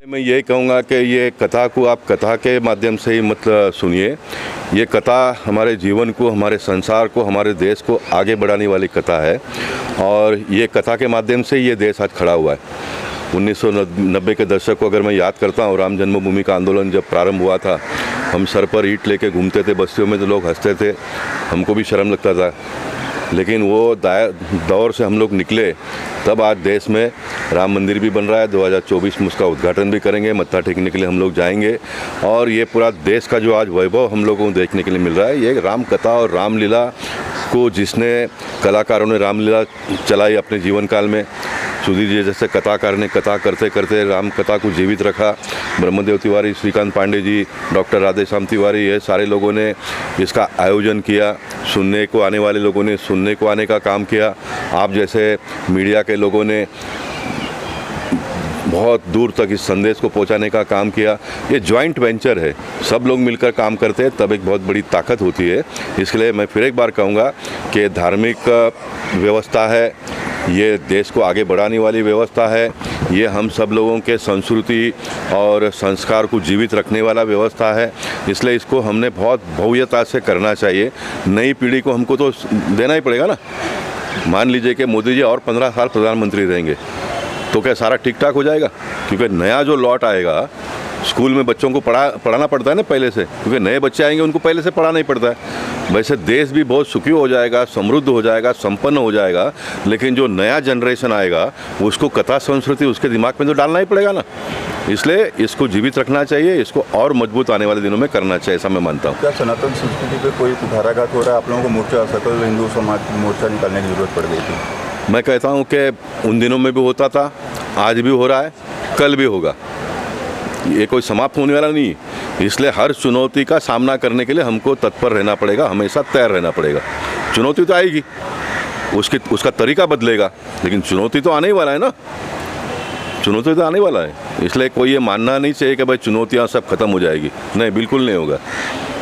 मैं ये कहूँगा कि ये कथा को आप कथा के माध्यम से ही मतलब सुनिए। ये कथा हमारे जीवन को, हमारे संसार को, हमारे देश को आगे बढ़ाने वाली कथा है और ये कथा के माध्यम से ये देश आज खड़ा हुआ है। 1990 के दशक को अगर मैं याद करता हूँ, राम जन्मभूमि का आंदोलन जब प्रारंभ हुआ था, हम सर पर ईंट लेके घूमते थे बस्तियों में, तो लोग हंसते थे, हमको भी शर्म लगता था। लेकिन वो दौर से हम लोग निकले, तब आज देश में राम मंदिर भी बन रहा है। 2024 में उसका उद्घाटन भी करेंगे, मत्था टेकने के लिए हम लोग जाएंगे और ये पूरा देश का जो आज वैभव हम लोगों को देखने के लिए मिल रहा है, ये राम कथा और रामलीला को जिसने कलाकारों ने रामलीला चलाई अपने जीवन काल में, सुधीर जी जैसे कथाकार ने कथा करते करते राम कथा को जीवित रखा। ब्रह्मदेव तिवारी, श्रीकांत पांडे जी, डॉक्टर राधेश्याम तिवारी, ये सारे लोगों ने इसका आयोजन किया। सुनने को आने वाले लोगों ने सुनने को आने का काम किया। आप जैसे मीडिया के लोगों ने बहुत दूर तक इस संदेश को पहुंचाने का काम किया। ये जॉइंट वेंचर है, सब लोग मिलकर काम करते हैं तब एक बहुत बड़ी ताकत होती है। इसलिए मैं फिर एक बार कहूँगा कि धार्मिक व्यवस्था है, ये देश को आगे बढ़ाने वाली व्यवस्था है, ये हम सब लोगों के संस्कृति और संस्कार को जीवित रखने वाला व्यवस्था है। इसलिए इसको हमने बहुत भव्यता से करना चाहिए। नई पीढ़ी को हमको तो देना ही पड़ेगा ना। मान लीजिए कि मोदी जी और 15 साल प्रधानमंत्री रहेंगे तो क्या सारा ठीक ठाक हो जाएगा? क्योंकि नया जो लॉट आएगा, स्कूल में बच्चों को पढ़ाना पड़ता है ना पहले से, क्योंकि नए बच्चे आएंगे उनको पहले से पढ़ाना ही पड़ता है। वैसे देश भी बहुत सुखी हो जाएगा, समृद्ध हो जाएगा, संपन्न हो जाएगा, लेकिन जो नया जनरेशन आएगा उसको कथा संस्कृति उसके दिमाग में तो डालना ही पड़ेगा ना। इसलिए इसको जीवित रखना चाहिए, इसको और मजबूत आने वाले दिनों में करना चाहिए, ऐसा मैं मानता हूँ। क्या सनातन संस्कृति पे कोई कुठाराघात हो रहा है? आप लोगों को मोर्चा, सकल हिंदू समाज मोर्चा निकालने की जरूरत पड़ गई थी। मैं कहता हूँ कि उन दिनों में भी होता था, आज भी हो रहा है, कल भी होगा। ये कोई समाप्त होने वाला नहीं। इसलिए हर चुनौती का सामना करने के लिए हमको तत्पर रहना पड़ेगा, हमेशा तैयार रहना पड़ेगा। चुनौती तो आएगी, उसका तरीका बदलेगा, लेकिन चुनौती तो आने ही वाला है ना, चुनौती तो आने वाला है। इसलिए कोई ये मानना नहीं चाहिए कि भाई चुनौतियाँ सब खत्म हो जाएगी। नहीं, बिल्कुल नहीं होगा।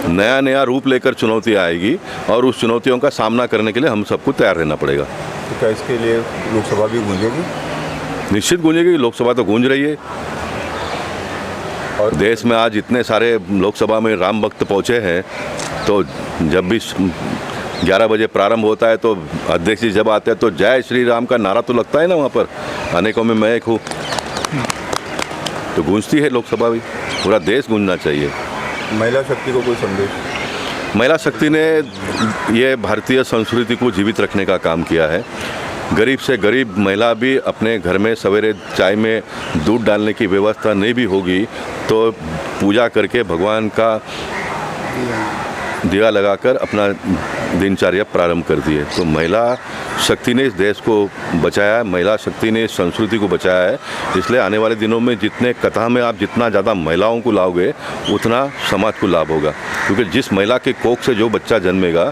नया नया रूप लेकर चुनौती आएगी और उस चुनौतियों का सामना करने के लिए हम सबको तैयार रहना पड़ेगा। तो क्या इसके लिए लोकसभा भी गूंजेगी? निश्चित गूंजेगी, लोकसभा तो गूंज रही है। और देश में आज इतने सारे लोकसभा में राम भक्त पहुँचे हैं, तो जब भी 11 बजे प्रारंभ होता है तो अध्यक्ष जी जब आते हैं तो जय श्री राम का नारा तो लगता है ना, वहाँ पर अनेकों में मैं एक हूँ, तो गूंजती है लोकसभा भी। पूरा देश गूंजना चाहिए। महिला शक्ति को कोई संदेश? महिला शक्ति ने ये भारतीय संस्कृति को जीवित रखने का काम किया है। गरीब से गरीब महिला भी अपने घर में सवेरे चाय में दूध डालने की व्यवस्था नहीं भी होगी तो पूजा करके भगवान का दिया लगाकर अपना दिनचर्या प्रारंभ कर दी है। तो महिला शक्ति ने इस देश को बचाया है, महिला शक्ति ने इस संस्कृति को बचाया है। इसलिए आने वाले दिनों में जितने कथा में आप जितना ज़्यादा महिलाओं को लाओगे उतना समाज को लाभ होगा, क्योंकि जिस महिला के कोख से जो बच्चा जन्मेगा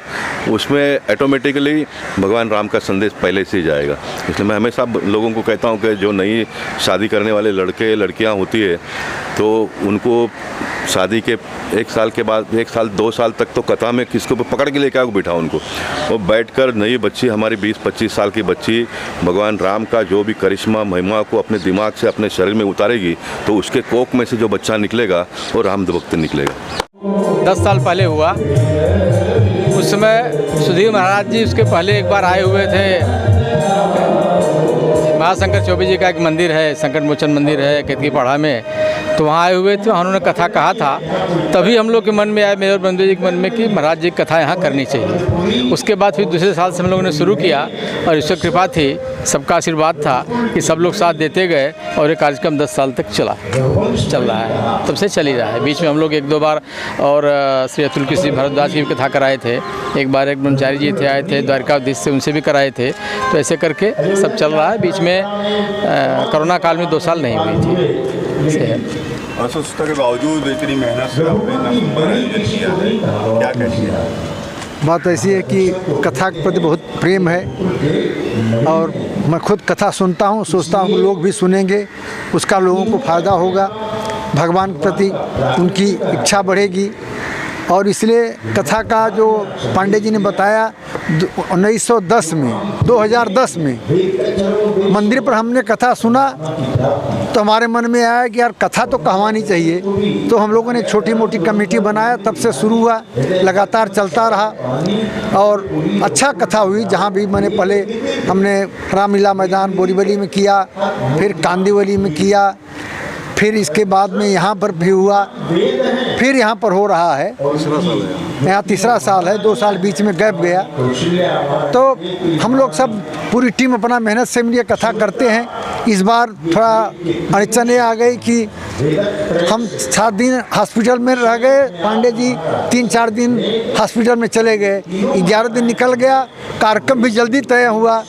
उसमें ऑटोमेटिकली भगवान राम का संदेश पहले से ही जाएगा। इसलिए मैं हमेशा लोगों को कहता हूँ कि जो नई शादी करने वाले लड़के लड़कियाँ होती है तो उनको शादी के 1 साल के बाद 1 साल 2 साल तक तो कथा में किसको पकड़ के लेके आओ बिठाओ उनको, वो बैठकर नई बच्ची, हमारी 20-25 साल की बच्ची भगवान राम का जो भी करिश्मा महिमा को अपने दिमाग से अपने शरीर में उतारेगी तो उसके कोख में से जो बच्चा निकलेगा वो राम भक्त निकलेगा। 10 साल पहले हुआ, उस समय सुधीर महाराज जी उसके पहले एक बार आए हुए थे। महाशंकर चौबे जी का एक मंदिर है, संकट मोचन मंदिर है केतकी पहाड़ा में, तो वहाँ आए हुए थे, वहाँ उन्होंने कथा कहा था। तभी हम लोग के मन में आया, मेरे और बंधु जी के मन में, कि महाराज जी की कथा यहाँ करनी चाहिए। उसके बाद फिर दूसरे साल से हम लोगों ने शुरू किया और ईश्वर कृपा थी, सबका आशीर्वाद था कि सब लोग साथ देते गए और ये कार्यक्रम 10 साल तक चल रहा है, तब से चल ही रहा है। बीच में हम लोग 1-2 बार और श्री अतुल की श्री भरद्वाज की भी कथा कराए थे, एक बार एक ब्रह्मचारी जी थे आए थे द्वारकाधीश से, उनसे भी कराए थे। तो ऐसे करके सब चल रहा है। बीच में कोरोना काल में 2 साल नहीं हुई थी। ऐसे है। अस्वस्थता के बावजूद इतनी मेहनत से आपने नंबर आयोजन किया है, क्या कहेंगे? बात ऐसी है कि कथा के प्रति बहुत प्रेम है और मैं खुद कथा सुनता हूँ, सोचता हूँ लोग भी सुनेंगे, उसका लोगों को फ़ायदा होगा, भगवान के प्रति उनकी इच्छा बढ़ेगी। और इसलिए कथा का जो पांडे जी ने बताया 2010 में मंदिर पर हमने कथा सुना तो हमारे मन में आया कि यार कथा तो कहवानी चाहिए। तो हम लोगों ने एक छोटी मोटी कमेटी बनाया, तब से शुरू हुआ, लगातार चलता रहा और अच्छा कथा हुई। जहाँ भी मैंने पहले हमने रामलीला मैदान बोरीवली में किया, फिर कांदीवली में किया, फिर इसके बाद में यहाँ पर भी हुआ, फिर यहाँ पर हो रहा है। यहाँ तीसरा साल है, 2 साल बीच में गैप गया। तो हम लोग सब पूरी टीम अपना मेहनत से मिलकर कथा करते हैं। इस बार थोड़ा अड़चनें आ गई कि हम 7 दिन हॉस्पिटल में रह गए, पांडे जी 3-4 दिन हॉस्पिटल में चले गए, 11 दिन निकल गया। कार्यक्रम भी जल्दी तय हुआ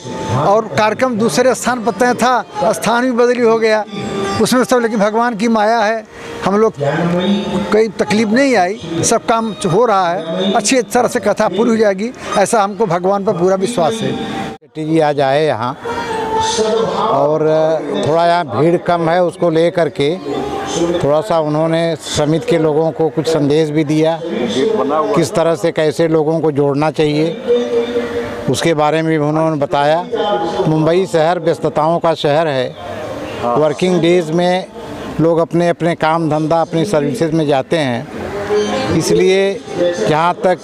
और कार्यक्रम दूसरे स्थान पर तय था, स्थान भी बदली हो गया उसमें सब। लेकिन भगवान की माया है, हम लोग कोई तकलीफ नहीं आई, सब काम हो रहा है, अच्छी तरह से कथा पूरी हो जाएगी, ऐसा हमको भगवान पर पूरा विश्वास है। शेट्टी जी आज आए यहाँ और थोड़ा यहाँ भीड़ कम है, उसको ले करके थोड़ा सा उन्होंने समिति के लोगों को कुछ संदेश भी दिया, किस तरह से कैसे लोगों को जोड़ना चाहिए उसके बारे में भी उन्होंने बताया। मुंबई शहर व्यस्तताओं का शहर है, वर्किंग डेज़ में लोग अपने अपने काम धंधा अपनी सर्विसेज में जाते हैं, इसलिए जहाँ तक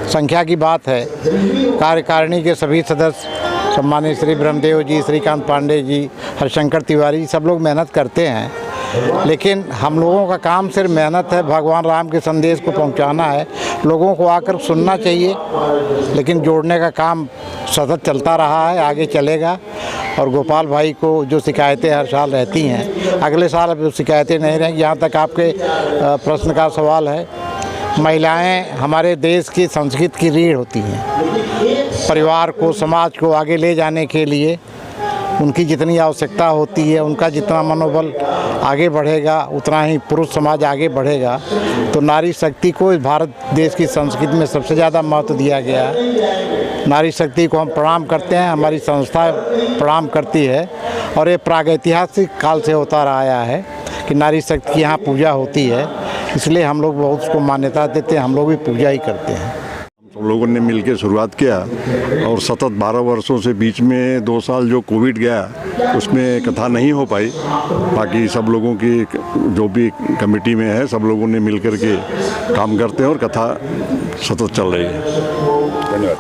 संख्या की बात है, कार्यकारिणी के सभी सदस्य सम्मानित श्री ब्रह्मदेव जी, श्रीकांत पांडे जी, हरशंकर तिवारी, सब लोग मेहनत करते हैं। लेकिन हम लोगों का काम सिर्फ मेहनत है, भगवान राम के संदेश को पहुंचाना है, लोगों को आकर सुनना चाहिए। लेकिन जोड़ने का काम सतत चलता रहा है, आगे चलेगा। और गोपाल भाई को जो शिकायतें हर साल रहती हैं, अगले साल अब शिकायतें नहीं रहेंगी। यहाँ तक आपके प्रश्न का सवाल है, महिलाएं हमारे देश की संस्कृति की रीढ़ होती हैं। परिवार को, समाज को आगे ले जाने के लिए उनकी जितनी आवश्यकता होती है, उनका जितना मनोबल आगे बढ़ेगा, उतना ही पुरुष समाज आगे बढ़ेगा। तो नारी शक्ति को इस भारत देश की संस्कृति में सबसे ज़्यादा महत्व दिया गया है। नारी शक्ति को हम प्रणाम करते हैं, हमारी संस्था प्रणाम करती है और ये प्रागैतिहासिक काल से होता रहा आया है कि नारी शक्ति की यहाँ पूजा होती है, इसलिए हम लोग बहुत उसको मान्यता देते हैं, हम लोग भी पूजा ही करते हैं। हम लोगों ने मिलकर शुरुआत किया और सतत 12 वर्षों से बीच में 2 साल जो कोविड गया उसमें कथा नहीं हो पाई। बाकी सब लोगों की जो भी कमेटी में है, सब लोगों ने मिलकर के काम करते हैं और कथा सतत चल रही है। धन्यवाद।